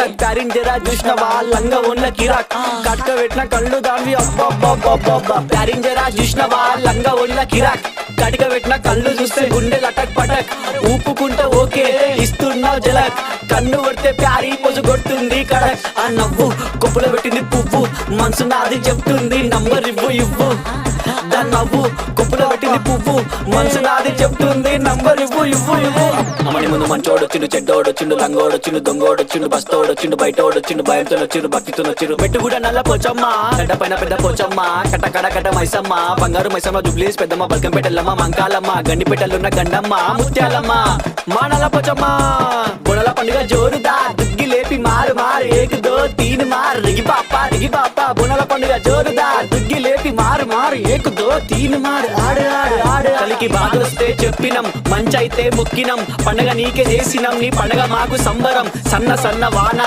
Cuttack pairing జరా చూసినవా లంగా ఉన్న కిరాక్ కట్క పెట్టిన కళ్ళు దాన్ని అబ్బా ప్యారింగ్ జరా చూసినవా లంగా ఉన్న కిరాక్ కటిక పెట్టిన కళ్ళు చూస్తే గుండె లటక్ పటక్ ఊపుకుంటే ఓకే ఇస్తున్నావు జలక్ కన్ను కొడితే ప్యారీ పొజు కొడుతుంది కడక్ ఆ నవ్వు కొప్పులో పెట్టింది పువ్వు మనసు నాది చెప్తుంది నంబర్ ఇవ్వు దాని నవ్వు కొప్పులో పెట్టింది పువ్వు మనసు నాది చెప్తుంది నంబర్ ఇవ్వు అమ్మని ముందు మంచోడొచ్చిండు చెడ్డోడొచ్చిండు లంగోడొచ్చిండు దొంగోడొచ్చిండు బస్తోడొచ్చిండు బయటోడొచ్చిండు భయంతో వచ్చిండు భక్తితో వచ్చిండు మెట్టు కూడా నల్ల పోచమ్మ గడ్డ పైన పెద్ద పోచమ్మ కట్ట మైసమ్మ బంగారు మైసమ్మ జుబ్లీస్ పెద్దమ్మ బల్కంపేటల్లమ్మ మంకాలమ్మ గండిపేటలున్న గండమ్మ ముత్యాలమ్మ మా నల్ల పోచమ్మ బుడల పండుగ జోరుదా దుగ్గి లేపి మారు ఏక్ దో తీన్ మార్ రిగి పాప బుడల పండుగ జోరుదా దుగ్గి లేపి మారు ఏక్ దో తీన్ మార్ ఆడు కలికి బాధొస్తే చెప్పినం మంచైతే మొక్కినం పండగ నీకే చేసినం నీ పండగ మాకు సంబరం సన్న వాన